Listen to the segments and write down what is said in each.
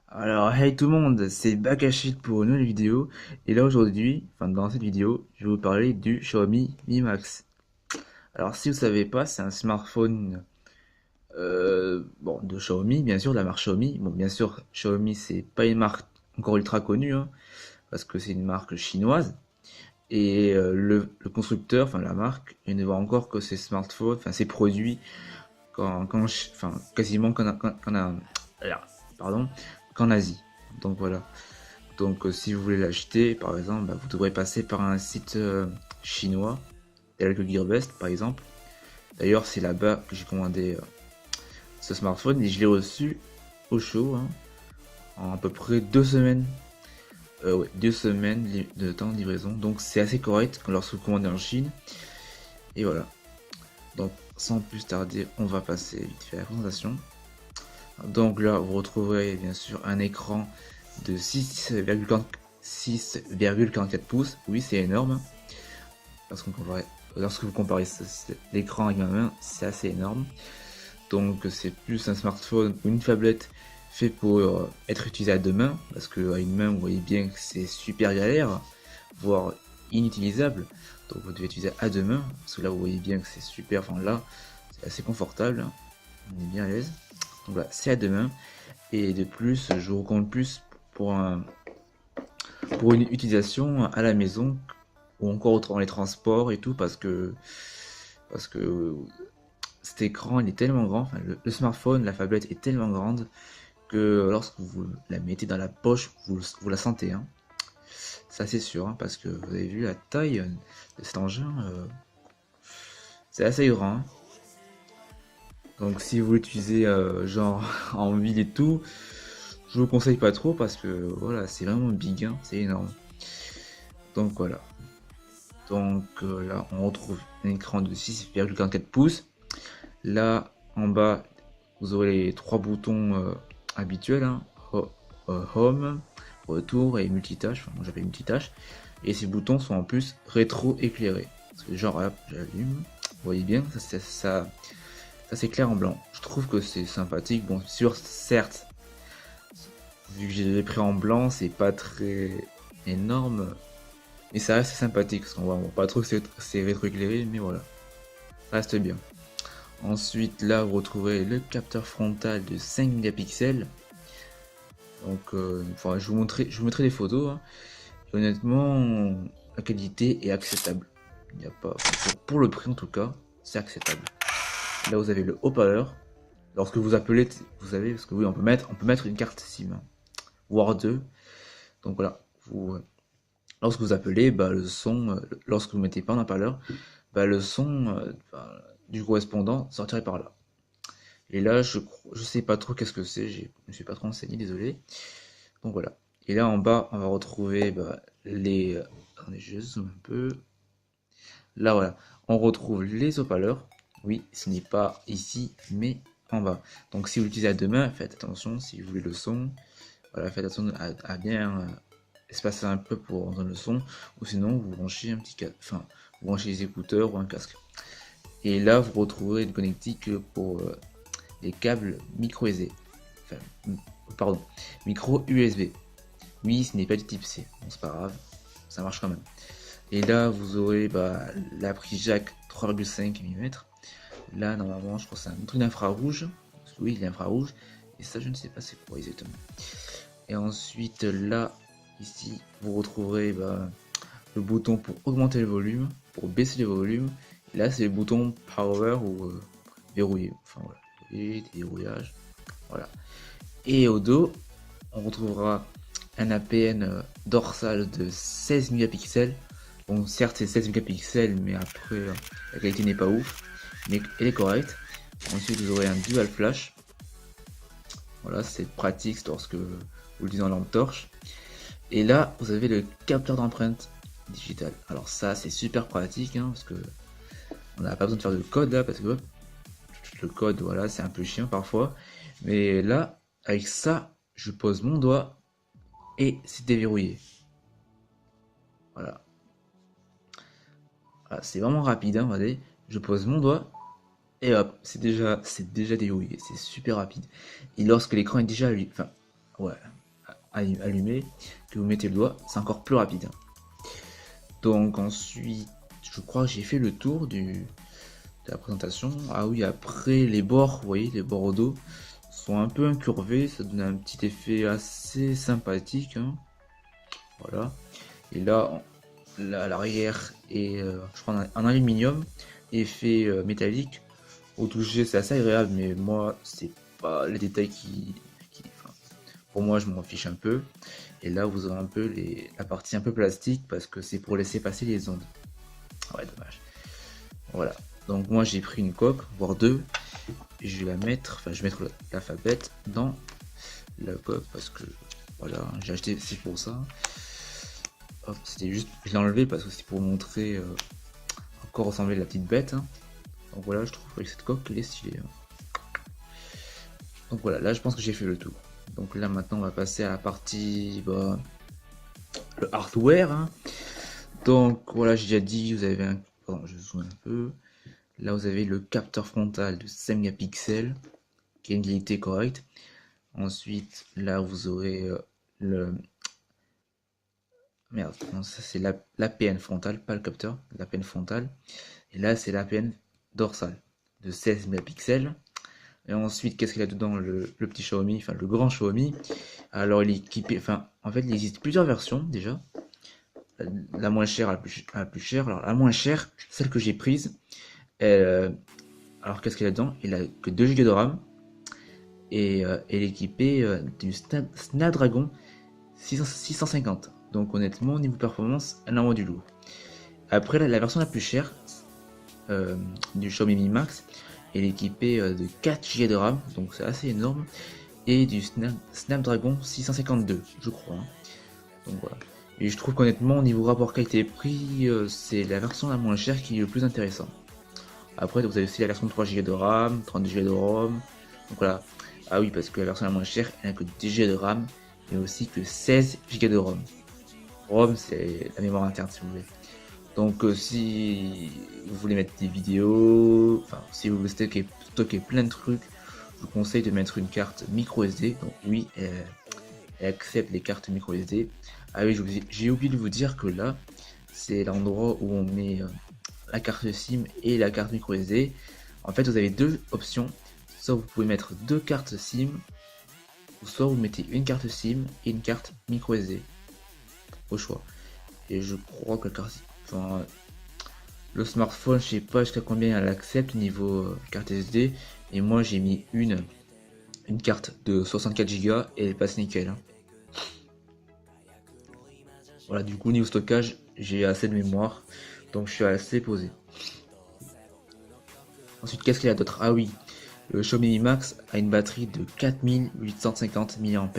Alors, hey tout le monde, c'est Bakashit pour une nouvelle vidéo. Et là aujourd'hui, enfin dans cette vidéo, je vais vous parler du Xiaomi Mi Max. Alors si vous savez pas, c'est un smartphone bon, de Xiaomi, bien sûr, de la marque Xiaomi. Bon, bien sûr, Xiaomi c'est pas une marque encore ultra connue, hein, parce que c'est une marque chinoise. Et le constructeur, enfin la marque, il ne vend encore que ses smartphones, enfin ses produits, enfin quasiment pardon, qu'en Asie. Donc voilà. Donc si vous voulez l'acheter, par exemple, bah, vous devrez passer par un site chinois, tel que Gearbest par exemple. D'ailleurs, c'est là-bas que j'ai commandé ce smartphone et je l'ai reçu au chaud, hein, en à peu près 2 semaines. Ouais, 2 semaines de temps de livraison. Donc c'est assez correct lorsque vous commandez en Chine. Et voilà. Donc sans plus tarder, on va passer vite fait à la présentation. Donc là, vous retrouverez bien sûr un écran de 6,44 pouces. Oui, c'est énorme. Lorsque vous comparez l'écran avec ma main, c'est assez énorme. Donc c'est plus un smartphone ou une tablette fait pour être utilisé à deux mains. Parce qu'à une main, vous voyez bien que c'est super galère, voire inutilisable. Donc vous devez utiliser à deux mains. Parce que là, vous voyez bien que c'est super. Enfin là, c'est assez confortable. On est bien à l'aise. Donc voilà, c'est à deux mains. Et de plus, je vous recommande plus pour une utilisation à la maison ou encore dans les transports et tout parce que cet écran il est tellement grand, enfin, le smartphone, la tablette est tellement grande que lorsque vous la mettez dans la poche, vous la sentez, hein. Ça c'est sûr, hein, parce que vous avez vu la taille de cet engin, c'est assez grand, hein. Donc si vous l'utilisez genre en ville et tout, je vous conseille pas trop parce que voilà, c'est vraiment big, hein, c'est énorme. Donc voilà. Donc là, on retrouve un écran de 6,44 pouces. Là, en bas, vous aurez les trois boutons habituels, hein. Home, retour et multitâche. Enfin, moi j'appelle multitâche. Et ces boutons sont en plus rétro-éclairés. Parce que genre, hop, j'allume. Vous voyez bien, ça s'éclaire en blanc. Je trouve que c'est sympathique. Bon, sûr, certes, vu que j'ai pris en blanc, c'est pas très énorme. Mais ça reste sympathique, parce qu'on voit pas trop que c'est rétroéclairé, mais voilà, ça reste bien. Ensuite, là, vous retrouverez le capteur frontal de 5 mégapixels. Donc, enfin, je vous mettrai des photos, hein. Et honnêtement, la qualité est acceptable. Il n'y a pas, pour le prix en tout cas, c'est acceptable. Là, vous avez le haut-parleur. Lorsque vous appelez, vous savez, parce que oui, on peut mettre une carte SIM, hein, voire deux. Donc voilà, lorsque vous appelez, bah, le son, lorsque vous mettez pas en haut-parleur, bah, le son du correspondant sortirait par là. Et là, je sais pas trop qu'est-ce que c'est, je me suis pas trop renseigné, désolé. Donc voilà. Et là en bas, on va retrouver bah, les. Attendez, je zoome un peu. Là voilà, on retrouve les haut-parleurs. Oui, ce n'est pas ici, mais en bas. Donc si vous l'utilisez à deux mains, faites attention si vous voulez le son. Voilà, faites attention à bien espacer un peu pour entendre le son, ou sinon vous branchez un petit casque, enfin vous branchez les écouteurs ou un casque. Et là vous retrouverez une connectique pour les câbles micro SD. Enfin, pardon, micro USB. Oui, ce n'est pas du type C. Bon, c'est pas grave, ça marche quand même. Et là, vous aurez bah, la prise jack 3,5 mm. Là, normalement, je crois que c'est un truc d'infrarouge. Oui, il est infrarouge. Et ça, je ne sais pas c'est quoi exactement. Et ensuite, là, ici, vous retrouverez bah, le bouton pour augmenter le volume, pour baisser le volume. Et là, c'est le bouton power ou verrouiller. Enfin voilà, et déverrouillage. Voilà. Et au dos, on retrouvera un APN dorsal de 16 mégapixels. Bon, certes, c'est 16 mégapixels, mais après, la qualité n'est pas ouf, mais elle est correcte. Ensuite, vous aurez un dual flash. Voilà, c'est pratique lorsque vous l'utilisez en lampe torche. Et là, vous avez le capteur d'empreinte digitale. Alors ça, c'est super pratique, hein, parce que on n'a pas besoin de faire de code là, parce que hop, le code, voilà, c'est un peu chiant parfois. Mais là, avec ça, je pose mon doigt et c'est déverrouillé. Voilà. Voilà, c'est vraiment rapide, hein, regardez. Je pose mon doigt et hop, c'est déjà dérouillé, c'est super rapide. Et lorsque l'écran est déjà allumé, enfin, ouais, allumé, que vous mettez le doigt, c'est encore plus rapide, hein. Donc ensuite, je crois que j'ai fait le tour de la présentation. Ah oui, après les bords, vous voyez, les bords au dos sont un peu incurvés, ça donne un petit effet assez sympathique, hein. Voilà. Et là, à l'arrière est, je crois, en aluminium, effet métallique. Au toucher, c'est assez agréable, mais moi, c'est pas les détails enfin, pour moi, je m'en fiche un peu. Et là, vous aurez un peu la partie un peu plastique parce que c'est pour laisser passer les ondes. Ouais, dommage. Voilà. Donc moi, j'ai pris une coque, voire deux, et je vais la mettre, enfin, je vais mettre l'alphabet dans la coque parce que voilà, j'ai acheté, c'est pour ça. Hop, c'était juste, je l'ai enlevé parce que c'est pour montrer encore ressembler à la petite bête, hein. Donc voilà, je trouve que cette coque, elle est stylée, hein. Donc voilà, là, je pense que j'ai fait le tour. Donc là, maintenant, on va passer à la partie, bah, le hardware, hein. Donc voilà, j'ai déjà dit, vous avez un... Pardon, je zoome un peu. Là, vous avez le capteur frontal de 5 mégapixels, qui a une qualité correcte. Ensuite, là, vous aurez le... Merde, non, ça c'est l'APN frontal, pas le capteur, l'APN frontal. Et là, c'est l'APN dorsal de 16 mégapixels. Et ensuite, qu'est-ce qu'il y a dedans, le petit Xiaomi, enfin le grand Xiaomi. Alors, il est équipé, enfin, en fait, il existe plusieurs versions déjà. La moins chère, la plus chère. Alors, la moins chère, celle que j'ai prise, elle, alors qu'est-ce qu'il y a dedans? Il a que 2 Go de RAM et elle est équipée du Snapdragon 650. Donc, honnêtement, au niveau performance, elle envoie du lourd. Après, la version la plus chère du Xiaomi Mi Max, elle est équipée de 4 Go de RAM, donc c'est assez énorme, et du Snapdragon 652, je crois, hein. Donc voilà. Et je trouve qu'honnêtement, au niveau rapport qualité-prix, c'est la version la moins chère qui est le plus intéressant. Après, vous avez aussi la version 3 Go de RAM, 32 Go de ROM. Donc voilà. Ah oui, parce que la version la moins chère, elle n'a que 10 Go de RAM, mais aussi que 16 Go de ROM. ROM, c'est la mémoire interne, si vous voulez. Donc si vous voulez mettre des vidéos, enfin si vous voulez stocker plein de trucs, je vous conseille de mettre une carte micro SD. Donc oui, elle accepte les cartes micro SD. Ah oui, j'ai oublié de vous dire que là, c'est l'endroit où on met la carte SIM et la carte micro SD. En fait, vous avez deux options. Soit vous pouvez mettre deux cartes SIM, ou soit vous mettez une carte SIM et une carte micro SD. Au choix. Et je crois que la carte, enfin, le smartphone, je sais pas jusqu'à combien elle accepte niveau carte SD. Et moi, j'ai mis une carte de 64 Go et elle passe nickel, hein. Voilà, du coup, niveau stockage, j'ai assez de mémoire. Donc, je suis assez posé. Ensuite, qu'est-ce qu'il y a d'autre? Ah oui, le Xiaomi Mi Max a une batterie de 4850 mAh.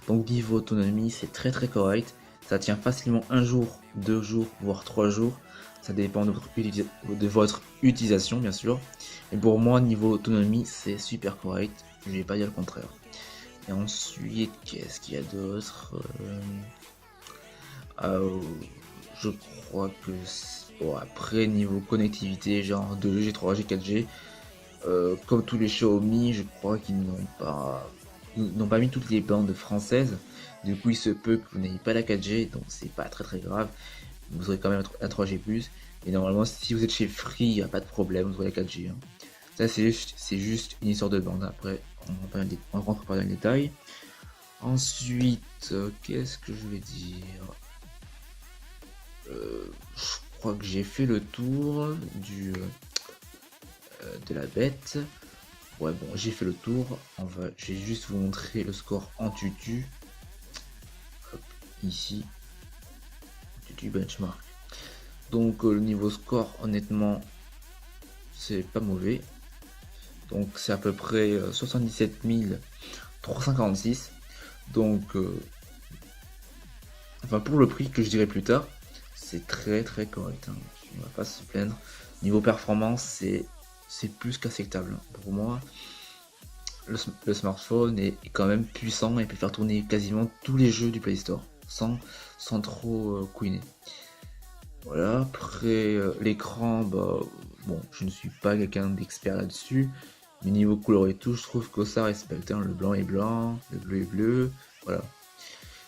Donc, niveau autonomie, c'est très très correct. Ça tient facilement un jour, 2 jours, voire 3 jours. Ça dépend de votre utilisation, bien sûr. Et pour moi, niveau autonomie, c'est super correct. Je vais pas dire le contraire. Et ensuite, qu'est-ce qu'il y a d'autre? Euh, je crois que bon, après, niveau connectivité, genre 2G, 3G, 4G, comme tous les Xiaomi, je crois qu'ils n'ont pas mis toutes les bandes françaises. Du coup, il se peut que vous n'ayez pas la 4G, donc c'est pas très très grave. Vous aurez quand même la 3G+. Et normalement, si vous êtes chez Free, il n'y a pas de problème, vous aurez la 4G, hein. Ça, c'est juste une histoire de bande. Après, on rentre pas dans les détails. Ensuite, qu'est-ce que je vais dire? Je crois que j'ai fait le tour de la bête. Ouais, bon, j'ai fait le tour. Je vais juste vous montrer le score en tutu. Hop, ici, tutu benchmark. Donc, le niveau score, honnêtement, c'est pas mauvais. Donc, c'est à peu près 77 346. Donc, enfin, pour le prix que je dirai plus tard, c'est très très correct, hein. On va pas se plaindre. Niveau performance, c'est plus qu'acceptable, hein. Pour moi, le smartphone est quand même puissant et peut faire tourner quasiment tous les jeux du Play Store sans trop couiner. Voilà, après l'écran, bah bon, je ne suis pas quelqu'un d'expert là-dessus, mais niveau couleur et tout, je trouve que ça respecte, hein. Le blanc est blanc, le bleu est bleu, voilà.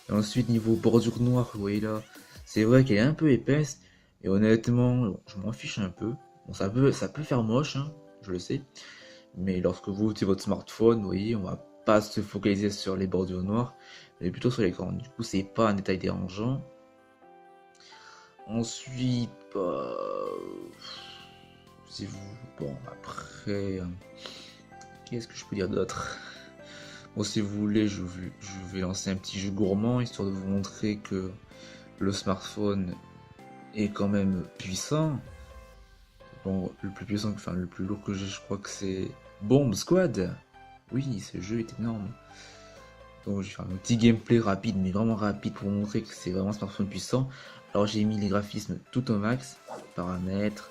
Et ensuite, niveau bordure noire, vous voyez là, c'est vrai qu'elle est un peu épaisse, et honnêtement, je m'en fiche un peu. Bon, ça peut faire moche, hein, je le sais, mais lorsque vous ouvrez votre smartphone, vous voyez, on va pas se focaliser sur les bordures noires, mais plutôt sur l'écran. Du coup, c'est pas un détail dérangeant. Ensuite, bah, si vous, bon, après, qu'est-ce que je peux dire d'autre? Bon, si vous voulez, je vais lancer un petit jeu gourmand, histoire de vous montrer que le smartphone est quand même puissant. Bon, le plus puissant, enfin le plus lourd que j'ai, je crois que c'est Bomb Squad. Oui, ce jeu est énorme. Donc je vais faire un petit gameplay rapide, mais vraiment rapide pour vous montrer que c'est vraiment un smartphone puissant. Alors j'ai mis les graphismes tout au max, paramètres,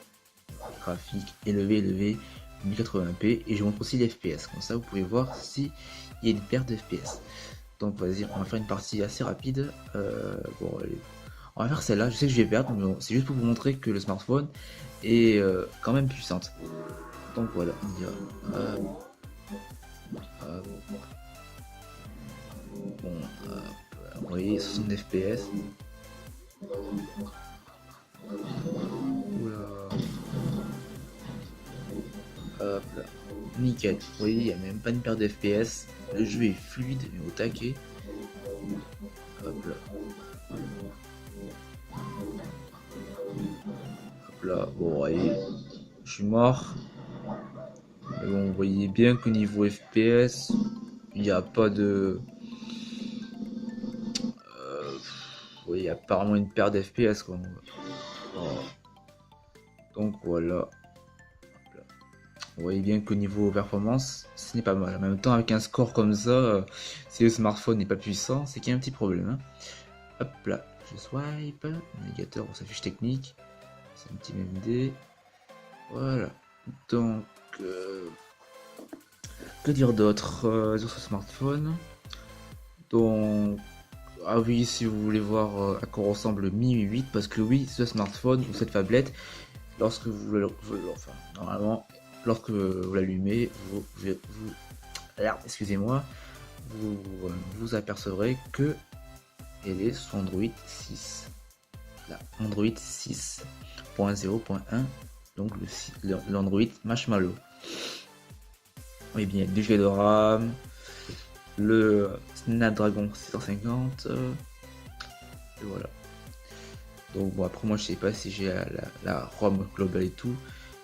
graphique élevé, 1080p, et je vous montre aussi les FPS. Comme ça, vous pouvez voir si il y a une perte de FPS. Donc vas-y, on va faire une partie assez rapide. Bon, allez, on va faire celle-là. Je sais que je vais perdre, mais bon, c'est juste pour vous montrer que le smartphone est quand même puissante. Donc voilà, on dira. Bon, vous voyez, 60 FPS. Oula, hop là. Nickel. Vous voyez, il n'y a même pas une perte de FPS. Le jeu est fluide, mais au taquet. Hop là. Hop là. Bon, vous voyez, je suis mort. Mais bon, vous voyez bien qu'au niveau FPS, il n'y a pas de. Oui, il y a apparemment une paire d'FPS quoi. Oh. Donc voilà. Vous voyez bien qu'au niveau performance, ce n'est pas mal. En même temps, avec un score comme ça, si le smartphone n'est pas puissant, c'est qu'il y a un petit problème, hein. Hop là, je swipe. Navigateur, on s'affiche technique. C'est un petit MMD. Voilà. Donc, que dire d'autre sur ce smartphone? Donc, ah oui, si vous voulez voir à quoi ressemble le Mi 8, parce que oui, ce smartphone ou cette tablette, lorsque enfin, normalement, lorsque vous l'allumez, excusez-moi, vous apercevrez que elle est sous Android 6. Là, Android 6.0.1, donc l'Android Marshmallow. Oui, bien, 2 Go de RAM, le Snapdragon 650, et voilà. Donc bon, après moi je sais pas si j'ai la ROM globale et tout,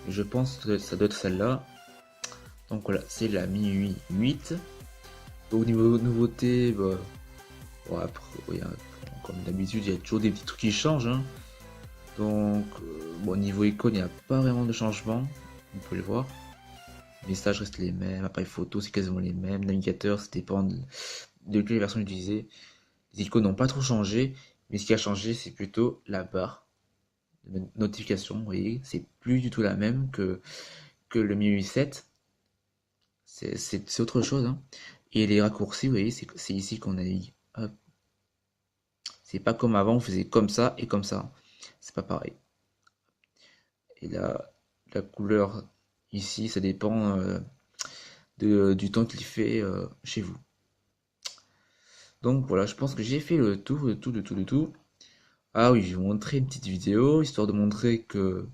mais je pense que ça doit être celle-là. Donc voilà, c'est la Mi 8. Donc au niveau nouveauté, bah, bon, après, ouais, comme d'habitude, il y a toujours des petits trucs qui changent, hein. Donc bon, niveau icône, il n'y a pas vraiment de changement, vous pouvez le voir. Les messages restent les mêmes, appareil photo c'est quasiment les mêmes, navigateur ça dépend de quelle version utilisée. Les icônes n'ont pas trop changé, mais ce qui a changé c'est plutôt la barre de notification, vous voyez, c'est plus du tout la même que le Mi 8 7. C'est autre chose, hein. Et les raccourcis, vous voyez, c'est ici qu'on navigue. Hop. C'est pas comme avant, on faisait comme ça et comme ça. C'est pas pareil. Et là, la couleur ici, ça dépend du temps qu'il fait chez vous. Donc voilà, je pense que j'ai fait le tour, le tout, le tout, le tout. Ah oui, je vais vous montrer une petite vidéo, histoire de montrer que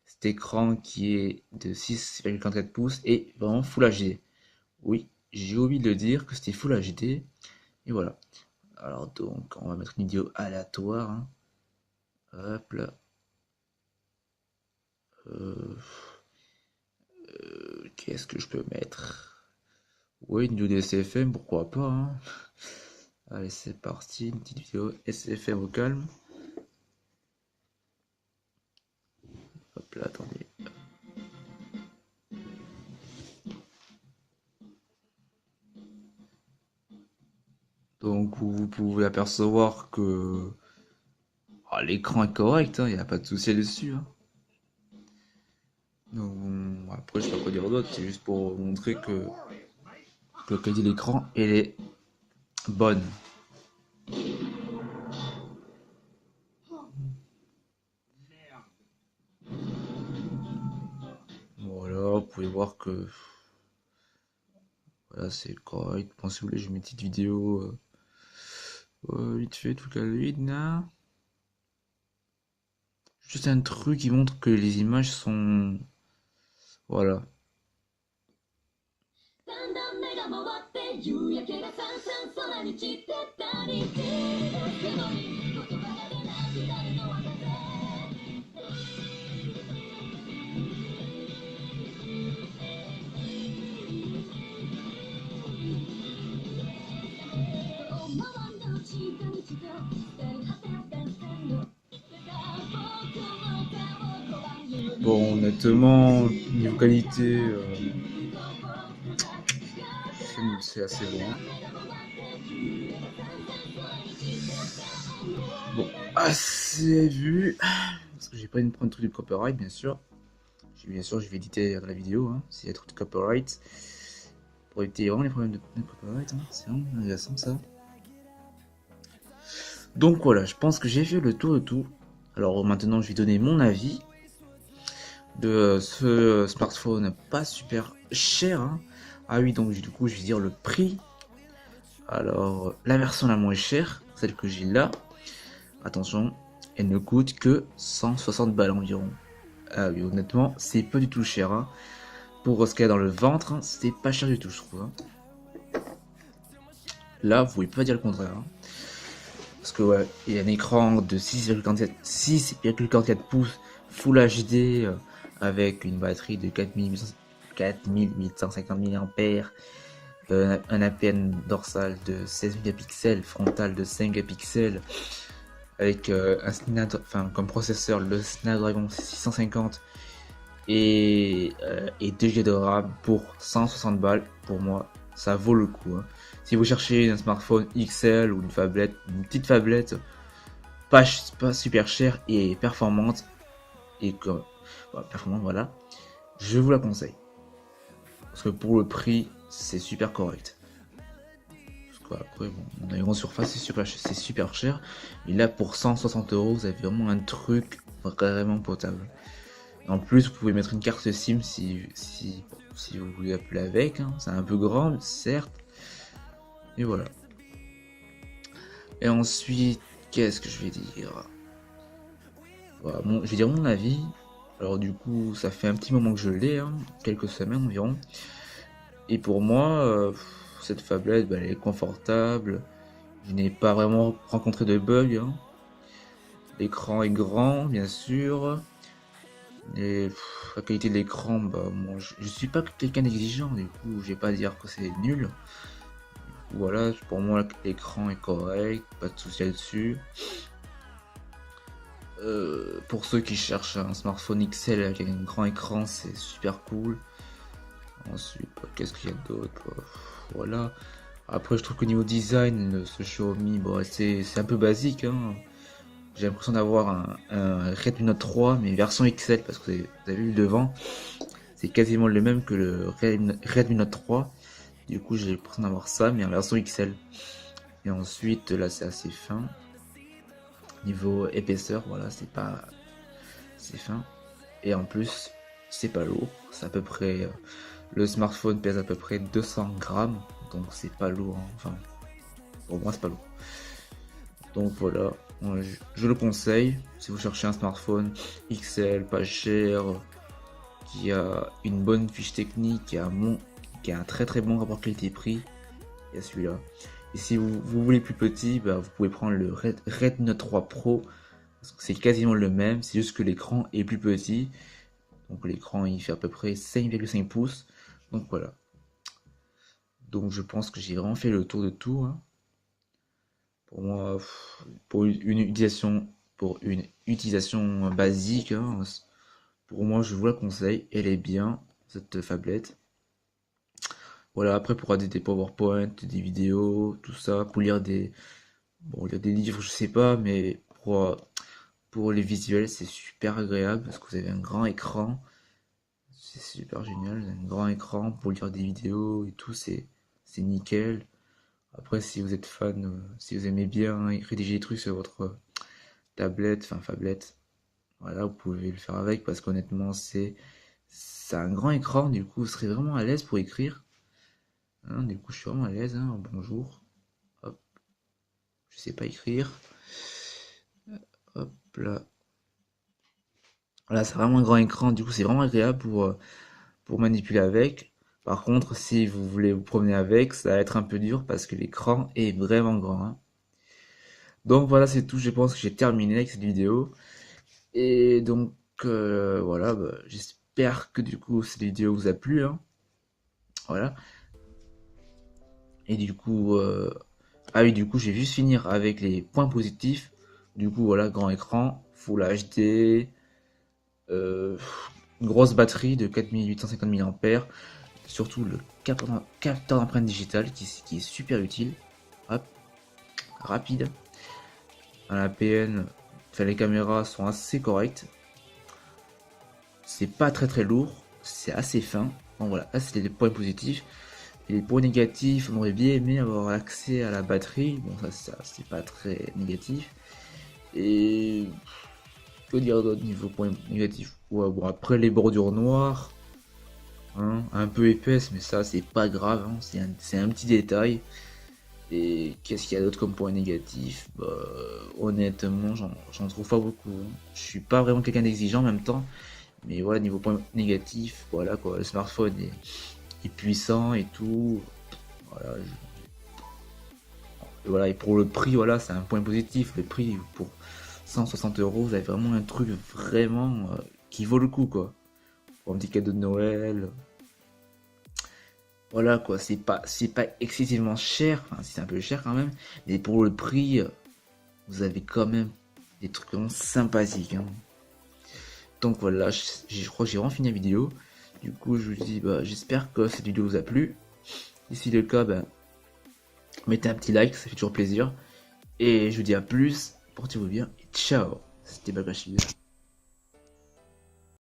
cet écran qui est de 6,44 pouces est vraiment Full HD. Oui, j'ai oublié de le dire que c'était Full HD. Et voilà. Alors donc, on va mettre une vidéo aléatoire, hein. Hop là. Euh, Qu'est-ce que je peux mettre? Oui, une vidéo de SFM, pourquoi pas, hein. Allez, c'est parti, une petite vidéo SFM au calme. Hop là, attendez. Donc, vous pouvez apercevoir que l'écran est correct, hein, il n'y a pas de souci dessus, hein. Donc, bon, après, je sais pas quoi dire d'autre, c'est juste pour montrer que la qualité de l'écran, elle est bonne. pouvez voir que voilà, c'est correct. Bon, si vous voulez, je mets une petite vidéo vite fait, tout à l'heure, là. Juste un truc qui montre que les images sont... Voilà. Bon, honnêtement, niveau qualité, c'est assez bon. Bon, assez vu. Parce que j'ai pas une prendre tout du copyright, bien sûr. Bien sûr, je vais éditer la vidéo, hein, s'il y a trop de copyright. Pour éviter vraiment les problèmes de copyright, hein. C'est vraiment intéressant ça. Donc voilà, je pense que j'ai fait le tour de tout. Alors maintenant, je vais donner mon avis de ce smartphone pas super cher, hein. Ah oui, donc du coup, je vais dire le prix. Alors, la version la moins chère, celle que j'ai là, attention, elle ne coûte que 160 balles environ. Ah oui, honnêtement, c'est pas du tout cher, hein. Pour ce qu'il y a dans le ventre, hein, c'était pas cher du tout, je trouve, hein. Là, vous pouvez pas dire le contraire, hein. Parce que ouais, il y a un écran de 6,44 pouces Full HD avec une batterie de 4850 mAh, un APN dorsal de 16 mégapixels, frontal de 5 mégapixels, avec comme processeur le Snapdragon 650 et 2 Go de RAM pour 160 balles. Pour moi, ça vaut le coup, hein. Si vous cherchez un smartphone XL ou une petite tablette pas super chère et performante, performante, voilà, je vous la conseille. Parce que pour le prix, c'est super correct. Parce qu'après, bon, on a une grande surface, c'est super cher. Et là, pour 160 euros, vous avez vraiment un truc vraiment potable. En plus, vous pouvez mettre une carte SIM si vous voulez appeler avec, hein. C'est un peu grand, certes. Et voilà. Et ensuite, qu'est-ce que je vais dire? Voilà, je vais dire mon avis. Alors du coup, ça fait un petit moment que je l'ai, hein, quelques semaines environ. Et pour moi, cette tablette, bah, elle est confortable. Je n'ai pas vraiment rencontré de bugs, hein. L'écran est grand, bien sûr. Et la qualité de l'écran, bah, moi, je suis pas quelqu'un d'exigeant, du coup, je vais pas dire que c'est nul. Voilà, pour moi, l'écran est correct, pas de souci là-dessus. Pour ceux qui cherchent un smartphone XL avec un grand écran, c'est super cool. Ensuite, qu'est-ce qu'il y a d'autre? Voilà. Après, je trouve qu'au niveau design, ce Xiaomi, bon, c'est un peu basique, hein. J'ai l'impression d'avoir un Redmi Note 3, mais version XL, parce que vous avez vu le devant, c'est quasiment le même que le Redmi Note 3. Du coup, j'ai l'impression d'avoir ça, mais en version XL. Et ensuite, là, c'est assez fin. Niveau épaisseur, voilà, c'est fin. Et en plus, c'est pas lourd. C'est à peu près, le smartphone pèse à peu près 200 grammes, donc c'est pas lourd, hein. Enfin, pour moi, c'est pas lourd. Donc voilà, je le conseille si vous cherchez un smartphone XL, pas cher, qui a une bonne fiche technique, qui a un très très bon rapport qualité-prix. Il y a celui-là. Et si vous voulez plus petit, bah, vous pouvez prendre le Redmi Note 3 Pro. Parce que c'est quasiment le même, c'est juste que l'écran est plus petit. Donc l'écran il fait à peu près 5,5 pouces. Donc voilà. Donc je pense que j'ai vraiment fait le tour de tout, hein. Pour moi, pour une utilisation basique, hein, pour moi je vous la conseille. Elle est bien, cette tablette. Voilà, après pour regarder des PowerPoint, des vidéos, tout ça, pour lire lire des livres, je sais pas, mais pour les visuels, c'est super agréable parce que vous avez un grand écran. C'est super génial, un grand écran pour lire des vidéos et tout, c'est nickel. Après, si vous êtes fan, si vous aimez bien rédiger des trucs sur votre tablette, enfin tablette, voilà, vous pouvez le faire avec parce qu'honnêtement, C'est un grand écran, du coup, vous serez vraiment à l'aise pour écrire. Hein, du coup, je suis vraiment à l'aise. Hein, bonjour. Hop, je sais pas écrire. Hop là. Voilà, c'est vraiment un grand écran, du coup, c'est vraiment agréable pour manipuler avec. Par contre, si vous voulez vous promener avec, ça va être un peu dur parce que l'écran est vraiment grand. Hein. Donc voilà, c'est tout. Je pense que j'ai terminé avec cette vidéo. Et donc voilà, bah, j'espère que du coup cette vidéo vous a plu. Hein. Voilà. Et du coup, ah oui, du coup, je vais juste finir avec les points positifs. Du coup, voilà, grand écran, Full HD, euh, une grosse batterie de 4850 mAh, surtout le capteur d'empreinte digitale qui est super utile. Hop, rapide. La PN, enfin, les caméras sont assez correctes. C'est pas très lourd, c'est assez fin. Donc voilà, là c'est les points positifs. Et les points négatifs, on aurait bien aimé avoir accès à la batterie. Bon, ça c'est pas très négatif. Et que dire d'autre niveau points négatifs? Ouais, bon, après les bordures noires, hein, un peu épaisses, mais ça c'est pas grave, hein, c'est un petit détail. Et qu'est-ce qu'il y a d'autre comme point négatif? Bah, honnêtement, j'en trouve pas beaucoup. Hein. Je suis pas vraiment quelqu'un d'exigeant en même temps. Mais voilà, niveau point négatif, voilà quoi, le smartphone est puissant et tout. Voilà, et voilà, et pour le prix, voilà, c'est un point positif. Le prix pour 160 €, vous avez vraiment un truc vraiment qui vaut le coup quoi. Pour un petit cadeau de Noël. Voilà quoi, c'est pas excessivement cher, enfin c'est un peu cher quand même, mais pour le prix, vous avez quand même des trucs vraiment sympathiques. Hein. Donc voilà, je crois que j'ai vraiment fini la vidéo. Du coup, je vous dis, bah, j'espère que cette vidéo vous a plu. Et si c'est le cas, bah, mettez un petit like, ça fait toujours plaisir. Et je vous dis à plus, portez-vous bien et ciao. C'était Bakashi.